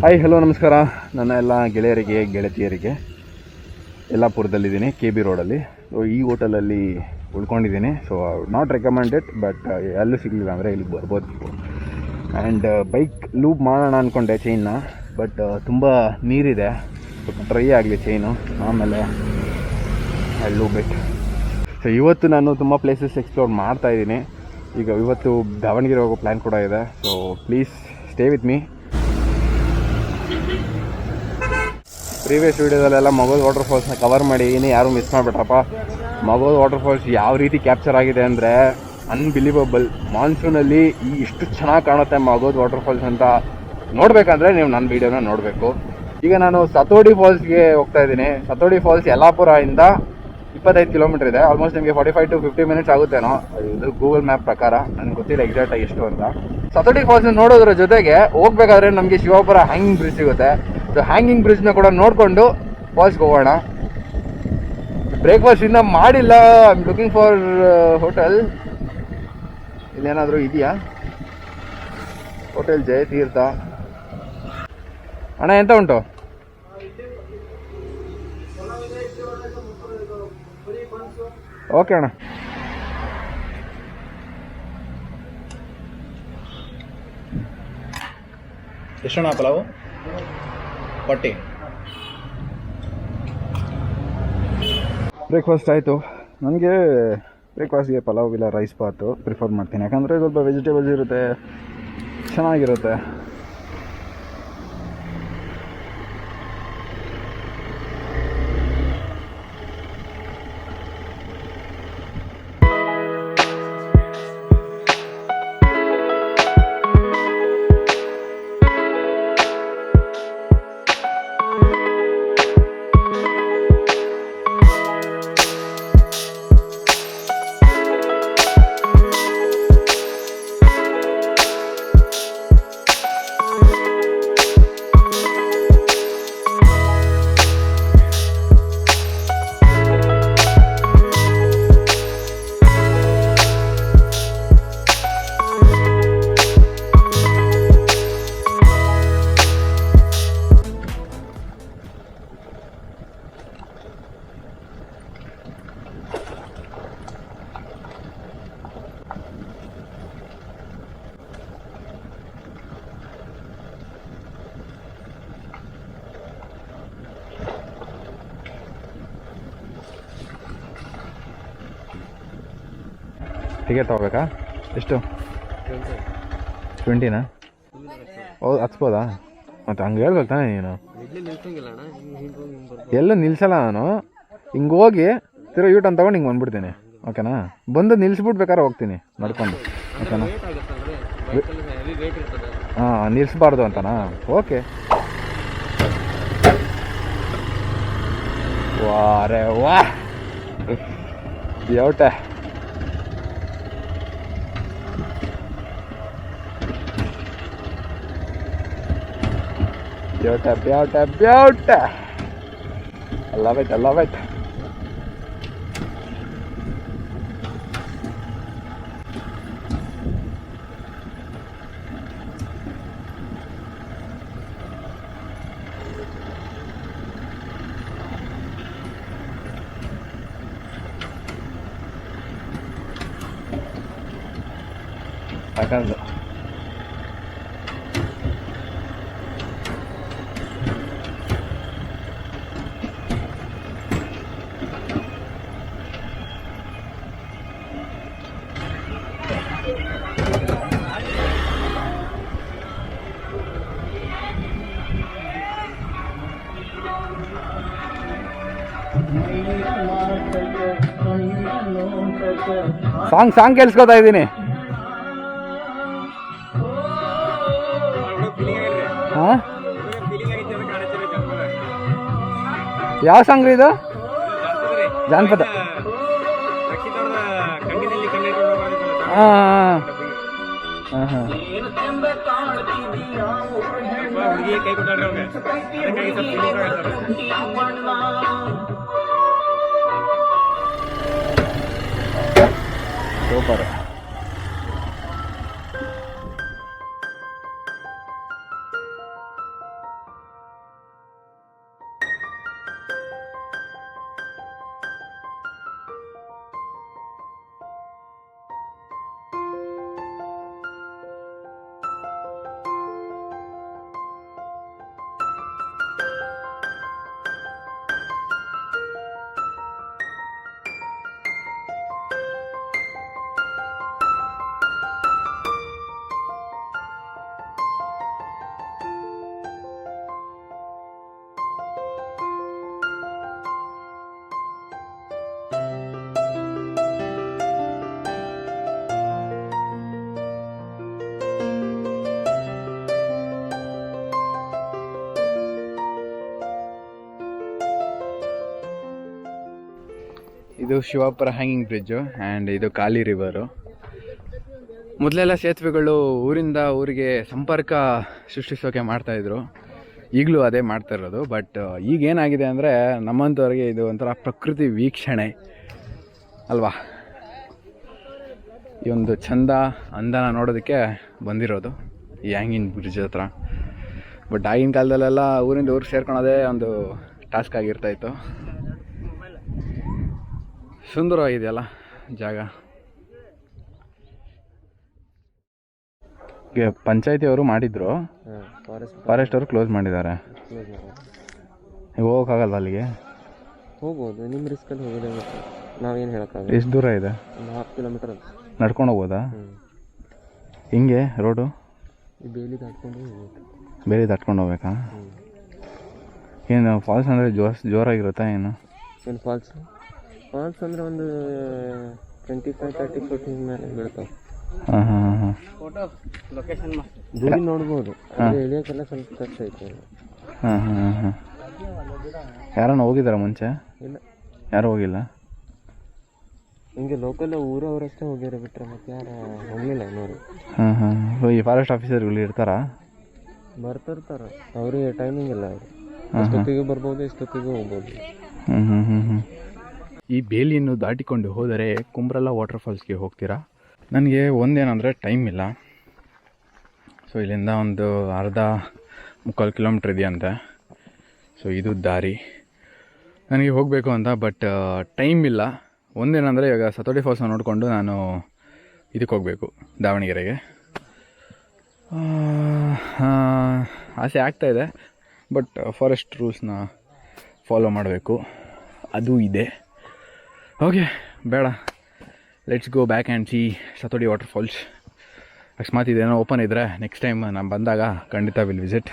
Hi hello ನಮಸ್ಕಾರ. ನನ್ನ ಎಲ್ಲ ಗೆಳೆಯರಿಗೆ ಗೆಳತಿಯರಿಗೆ ಯಲ್ಲಾಪುರದಲ್ಲಿದ್ದೀನಿ, KB ರೋಡಲ್ಲಿ. ಈ ಹೋಟೆಲಲ್ಲಿ ಉಳ್ಕೊಂಡಿದ್ದೀನಿ. ಸೊ ನಾಟ್ ರೆಕಮೆಂಡೆಡ್, ಬಟ್ ಎಲ್ಲೂ ಸಿಗಲಿಲ್ಲ ಅಂದರೆ ಇಲ್ಲಿಗೆ ಬರ್ಬೋದು. ಆ್ಯಂಡ್ ಬೈಕ್ ಲೂಪ್ ಮಾಡೋಣ ಅಂದ್ಕೊಂಡೆ ಚೈನ್ನ, ಬಟ್ ತುಂಬ ನೀರಿದೆ, ಸ್ವಲ್ಪ ಡ್ರೈ ಆಗಲಿ ಚೈನು, ಆಮೇಲೆ ಲೂಪ್ ಇಟ್. ಸೊ ಇವತ್ತು ನಾನು ತುಂಬ ಪ್ಲೇಸಸ್ ಎಕ್ಸ್ಪ್ಲೋರ್ ಮಾಡ್ತಾಯಿದ್ದೀನಿ. ಈಗ ಇವತ್ತು ದಾವಣಗೆರೆ ಹೋಗೋ ಪ್ಲ್ಯಾನ್ ಕೂಡ ಇದೆ. So please stay with me. Previous ವೀಡಿಯೋದಲ್ಲೆಲ್ಲ ಮಗೋದ್ ವಾಟರ್ ಫಾಲ್ಸ್ನ ಕವರ್ ಮಾಡಿದ್ದೀನಿ, ಯಾರೂ ಮಿಸ್ ಮಾಡಿಬಿಟ್ರಪ್ಪ. ಮಗೋದ್ ವಾಟರ್ ಫಾಲ್ಸ್ ಯಾವ ರೀತಿ ಕ್ಯಾಪ್ಚರ್ ಆಗಿದೆ ಅಂದರೆ ಅನ್ಬಿಲೀವಬಲ್. ಮಾನ್ಸೂನಲ್ಲಿ ಇಷ್ಟು ಚೆನ್ನಾಗಿ ಕಾಣುತ್ತೆ ಮಗೋದ್ ವಾಟರ್ ಫಾಲ್ಸ್ ಅಂತ ನೋಡಬೇಕಂದ್ರೆ ನೀವು ನನ್ನ ವೀಡಿಯೋನ ನೋಡಬೇಕು. ಈಗ ನಾನು ಸತೋಡಿ ಫಾಲ್ಸ್ಗೆ ಹೋಗ್ತಾ ಇದ್ದೀನಿ. ಸತೋಡಿ ಫಾಲ್ಸ್ ಯಲ್ಲಾಪುರದಿಂದ 25 ಕಿಲೋಮೀಟರ್ ಇದೆ. ಆಲ್ಮೋಸ್ಟ್ ನಿಮಗೆ 45 to 50 ಮಿನಿಟ್ಸ್ ಆಗುತ್ತೇನೋ, ಇದು ಗೂಗಲ್ ಮ್ಯಾಪ್ ಪ್ರಕಾರ. ನನಗೆ ಗೊತ್ತಿಲ್ಲ ಎಕ್ಸಾಕ್ಟಾಗಿ ಎಷ್ಟು ಅಂತ. ಸತೋಡಿ ಫಾಲ್ಸ್ ನೋಡೋದ್ರ ಜೊತೆಗೆ ಹೋಗ್ಬೇಕಾದ್ರೆ ನಮಗೆ ಶಿವಾಪುರ ಹ್ಯಾಂಗಿಂಗ್ ಬ್ರಿಡ್ಜ್ ಸಿಗುತ್ತೆ. ಸೊ ಹ್ಯಾಂಗಿಂಗ್ ಬ್ರಿಡ್ಜ್ನ ಕೂಡ ನೋಡಿಕೊಂಡು ಫಾಲ್ಸ್ಗೆ ಹೋಗೋಣ. ಬ್ರೇಕ್ಫಾಸ್ಟ್ ಇನ್ನೂ ಮಾಡಿಲ್ಲ. I am looking for hotel. ಇಲ್ಲೇನಾದರೂ ಇದೆಯಾ? ಹೋಟೆಲ್ ಜಯತೀರ್ಥ. ಅಣ್ಣ ಎಂತ ಉಂಟು? ಓಕೆ ಅಣ್ಣ. ಎಷ್ಟಣ್ಣ ಪಲಾವು? 40. ಬ್ರೇಕ್ಫಾಸ್ಟ್ ಆಯಿತು. ನನಗೆ ಬ್ರೇಕ್ಫಾಸ್ಟ್ಗೆ ಪಲಾವ್ ಇಲ್ಲ ರೈಸ್ ಬಾತು ಪ್ರಿಫರ್ ಮಾಡ್ತೀನಿ, ಯಾಕಂದರೆ ಸ್ವಲ್ಪ ವೆಜಿಟೇಬಲ್ಸ್ ಇರುತ್ತೆ, ಚೆನ್ನಾಗಿರುತ್ತೆ. ಟಿಕೆಟ್ ತೊಗೋಬೇಕಾ? ಎಷ್ಟು? 20ನಾ? ಹೌದು, ಹಚ್ಬೋದಾ? ಮತ್ತು ಹಂಗೆ ಹೇಳ್ಬೇಕು ತಾನೇ ನೀನು. ಎಲ್ಲೂ ನಿಲ್ಸಲ್ಲ ನಾನು. ಹಿಂಗೆ ಹೋಗಿ ತಿರೋ ಯೂಟರ್ನ್ ತೊಗೊಂಡು ಹಿಂಗೆ ಬಂದ್ಬಿಡ್ತೀನಿ. ಓಕೆನಾ? ಬಂದು ನಿಲ್ಲಿಸ್ಬಿಡ್ಬೇಕಾದ್ರೆ ಹೋಗ್ತೀನಿ ನಡ್ಕೊಂಡು. ಓಕೆನಾ? ಹಾಂ, ನಿಲ್ಲಿಸ್ಬಾರ್ದು ಅಂತನಾ? ಓಕೆ. ವಾರೆ ವಾ ಬ್ಯೂಟ. Beautiful. I love it. I can't. Song ಕೇಳಿಸ್ಕೊತಾ ಇದ್ದೀನಿ. ಹಾಂ, ಯಾವ ಸಾಂಗ್ ಇದು? ಜಾನಪದ. ಹಾಂ ಹಾಂ ಹಾಂ. ಸೂಪರ್. ಇದು ಶಿವಾಪುರ ಹ್ಯಾಂಗಿಂಗ್ ಬ್ರಿಡ್ಜು ಆ್ಯಂಡ್ ಇದು ಕಾಲಿ ರಿವರು. ಮೊದಲೆಲ್ಲ ಸೇತುವೆಗಳು ಊರಿಂದ ಊರಿಗೆ ಸಂಪರ್ಕ ಸೃಷ್ಟಿಸೋಕೆ ಮಾಡ್ತಾಯಿದ್ರು, ಈಗಲೂ ಅದೇ ಮಾಡ್ತಾ ಇರೋದು. ಬಟ್ ಈಗೇನಾಗಿದೆ ಅಂದರೆ ನಮ್ಮಂಥವ್ರಿಗೆ ಇದು ಒಂಥರ ಪ್ರಕೃತಿ ವೀಕ್ಷಣೆ ಅಲ್ವಾ, ಈ ಒಂದು ಚಂದ ಅಂದನ ನೋಡೋದಕ್ಕೆ ಬಂದಿರೋದು ಈ ಹ್ಯಾಂಗಿಂಗ್ ಬ್ರಿಡ್ಜ್ ಹತ್ರ. ಬಟ್ ಆಗಿನ ಕಾಲದಲ್ಲೆಲ್ಲ ಊರಿಂದ ಊರಿಗೆ ಸೇರ್ಕೊಳೋದೇ ಒಂದು ಟಾಸ್ಕ್ ಆಗಿರ್ತಾಯಿತ್ತು. ಸುಂದರವಾಗಿದೆಯಲ್ಲ ಜಾಗ. ಪಂಚಾಯತಿ ಅವರು ಮಾಡಿದ್ರು, ಫಾರೆಸ್ಟ್ ಅವರು ಕ್ಲೋಸ್ ಮಾಡಿದ್ದಾರೆ. ನೀವು ಹೋಗೋಕ್ಕಾಗಲ್ವ ಅಲ್ಲಿಗೆ? ಹೋಗ್ಬೋದು, ನಿಮ್ಮ ರಿಸ್ಕಲ್ಲಿ ಹೋಗೋದೇ. ನಾವೇನು ಹೇಳೋಕ್ಕಾಗಲ್ಲ. ಎಷ್ಟು ದೂರ ಇದೆ? ಒಂದು 10 ಕಿಲೋಮೀಟರ್ ನಡ್ಕೊಂಡು ಹೋಗ್ಬೋದಾ? ಹಿಂಗೆ ರೋಡು ಬೇಲಿ ದಾಟ್ಕೊಂಡು ಹೋಗ್ಬೇಕು. ಬೇಲಿ ದಾಟ್ಕೊಂಡು ಹೋಗ್ಬೇಕಾ? ಏನು ಫಾಲ್ಸ್ ಅಂದರೆ ಜೋರಾಗಿರುತ್ತಾ ಏನು? ಏನು ಫಾಲ್ಸ್ ಅಂದರೆ ಒಂದು 25-30 ಫುಟ್ ಮೇಲೆ ಬೀಳ್ತಾವೆ. ಹಾಂ ಹಾಂ ಹಾಂ ಹಾಂ. ದೂರಿ ನೋಡ್ಬೋದು, ಆದರೆ ಇಳಿಯೋಕ್ಕೆಲ್ಲ ಸ್ವಲ್ಪ ಕಷ್ಟ ಐತೆ. ಹಾಂ ಹಾಂ ಹಾಂ ಹಾಂ. ಯಾರನ್ನ ಹೋಗಿದ್ದಾರಾ ಮುಂಚೆ? ಇಲ್ಲ, ಯಾರೂ ಹೋಗಿಲ್ಲ. ಹಿಂಗೆ ಲೋಕಲ್ ಊರವರಷ್ಟೇ ಹೋಗ್ಯಾರ, ಬಿಟ್ಟರೆ ಮತ್ತೆ ಯಾರು ಹೋಗಲಿಲ್ಲ ನೋಡಿ. ಹಾಂ ಹಾಂ. ಈ ಫಾರೆಸ್ಟ್ ಆಫೀಸರ್ಗಳು ಇರ್ತಾರಾ? ಬರ್ತಿರ್ತಾರೆ, ಅವ್ರಿಗೆ ಟೈಮಿಂಗ್ ಇಲ್ಲ. ಅವರು ಎಷ್ಟೊತ್ತಿಗೆ ಬರ್ಬೋದು, ಎಷ್ಟೊತ್ತಿಗೆ ಹೋಗ್ಬೋದು. ಹ್ಞೂ ಹ್ಞೂ ಹ್ಞೂ ಹ್ಞೂ. ಈ ಬೇಲಿಯನ್ನು ದಾಟಿಕೊಂಡು ಹೋದರೆ ಕುಂಬ್ರಲ್ಲ ವಾಟರ್ ಫಾಲ್ಸ್ಗೆ ಹೋಗ್ತೀರಾ? ನನಗೆ ಒಂದೇನಂದರೆ ಟೈಮ್ ಇಲ್ಲ. ಸೊ ಇಲ್ಲಿಂದ ಒಂದು 1/2-3 ಕಿಲೋಮೀಟ್ರ್ ಇದೆಯಂತೆ. ಸೊ ಇದು ದಾರಿ ನನಗೆ ಹೋಗಬೇಕು ಅಂತ, ಬಟ್ ಟೈಮ್ ಇಲ್ಲ. ಒಂದೇನಂದರೆ ಇವಾಗ ಸತೋಡಿ ಫಾಲ್ಸ್ನ ನೋಡಿಕೊಂಡು ನಾನು ಇದಕ್ಕೆ ಹೋಗಬೇಕು, ದಾವಣಗೆರೆಗೆ. ಆಸೆ ಆಗ್ತಾಯಿದೆ, ಬಟ್ ಫಾರೆಸ್ಟ್ ರೂಲ್ಸ್ನ ಫಾಲೋ ಮಾಡಬೇಕು, ಅದು ಇದೆ. ಓಕೆ, ಬೇಡ, let's go back and see Sathodi water falls. ಅಕಸ್ಮಾತ್ ಇದೇನೋ ಓಪನ್ ಇದ್ದರೆ ನೆಕ್ಸ್ಟ್ ಟೈಮ್ ನಾನು ಬಂದಾಗ ಖಂಡಿತ ವಿಲ್ ವಿಸಿಟ್.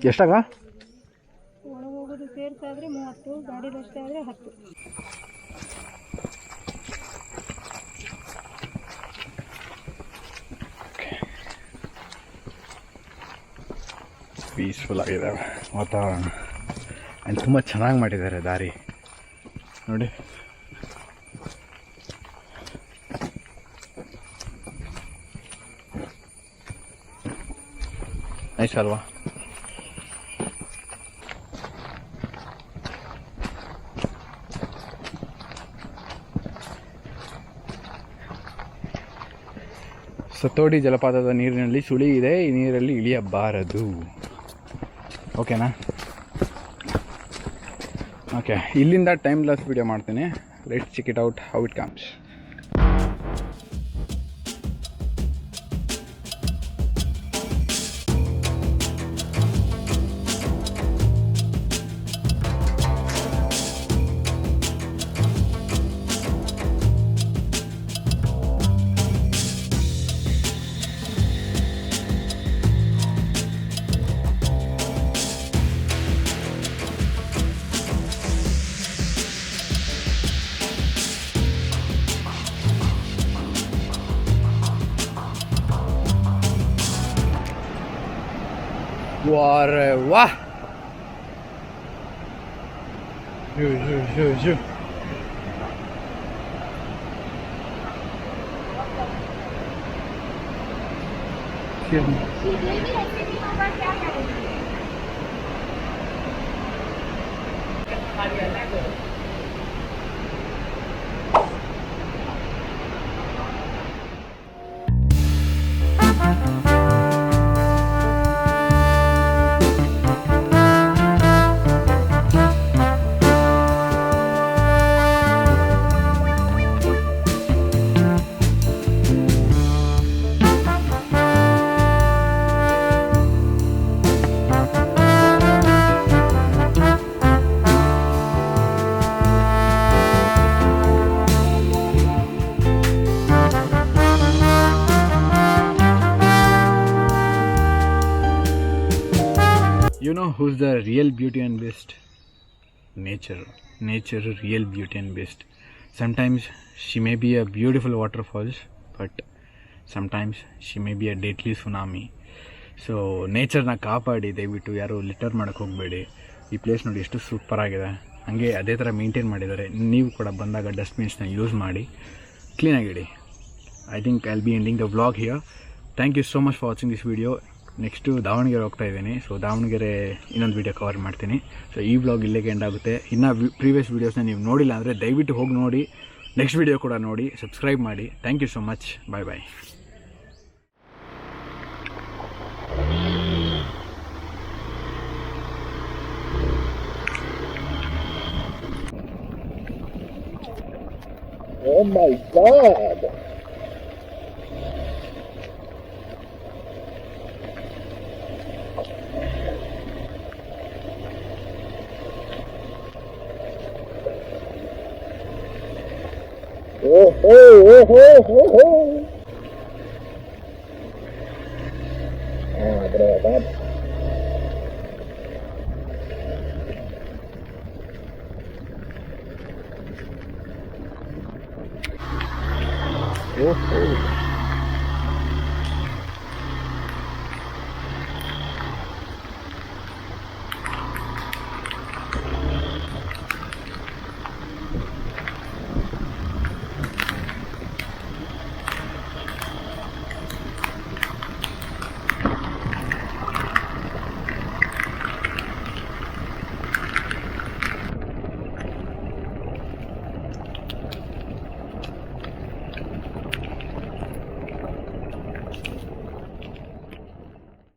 ಎಷ್ಟಾಗ? ಒಳಗೆ ಹೋಗೋದು ಸೇರ್ಸಾದ್ರೆ 30, ಗಾಡಿ ರಸ್ತೆ ಆದರೆ 10. ಪೀಸ್ಫುಲ್ ಆಗಿದೆ ವಾತಾವರಣ, ಆ್ಯಂಡ್ ತುಂಬ ಚೆನ್ನಾಗಿ ಮಾಡಿದ್ದಾರೆ ದಾರಿ ನೋಡಿ. ನೈಸ್ ಅಲ್ವಾ? ಸತೋಡಿ ಜಲಪಾತದ ನೀರಿನಲ್ಲಿ ಸುಳಿ ಇದೆ, ಈ ನೀರಲ್ಲಿ ಇಳಿಯಬಾರದು. ಓಕೆನಾ? ಓಕೆ, ಇಲ್ಲಿಂದ ಟೈಮ್ ಲಾಸ್ ವಿಡಿಯೋ ಮಾಡ್ತೀನಿ. Let's check it out how it comes. Ware wah! Ju. who's the real beauty and beast? Nature. Nature, real beauty and beast. Sometimes she may be a beautiful waterfalls, but sometimes she may be a deadly tsunami. So ನೇಚರ್ನ ಕಾಪಾಡಿ, ದಯವಿಟ್ಟು ಯಾರು litre ಮಾಡೋಕ್ಕೆ ಹೋಗಬೇಡಿ. ಈ place ನೋಡಿ ಎಷ್ಟು super ಆಗಿದೆ. ಹಾಗೆ ಅದೇ ಥರ ಮೇಂಟೈನ್ ಮಾಡಿದ್ದಾರೆ. ನೀವು ಕೂಡ ಬಂದಾಗ ಡಸ್ಟ್ಬಿನ್ಸ್ನ ಯೂಸ್ ಮಾಡಿ ಕ್ಲೀನಾಗಿಡಿ. I think I will be ending the vlog here. Thank you so much for watching this video. Next Davanagere ಹೋಗ್ತಾ ಇದ್ದೀನಿ. ಸೊ ದಾವಣಗೆರೆ ಇನ್ನೊಂದು ವೀಡಿಯೋ ಕವರ್ ಮಾಡ್ತೀನಿ. ಸೊ ಈ ವ್ಲಾಗ್ ಇಲ್ಲಿಗೆ ಎಂಡ್ ಆಗುತ್ತೆ. ಇನ್ನು ಪ್ರೀವಿಯಸ್ ವೀಡಿಯೋಸ್ನ ನೀವು ನೋಡಿಲ್ಲ ಅಂದರೆ ದಯವಿಟ್ಟು ಹೋಗಿ ನೋಡಿ. ನೆಕ್ಸ್ಟ್ ವೀಡಿಯೋ ಕೂಡ ನೋಡಿ, ಸಬ್ಸ್ಕ್ರೈಬ್ ಮಾಡಿ. Thank you so much. Bye bye. Oh my God! Oh, oh, oh, oh, oh. Bro, that. Oh, oh.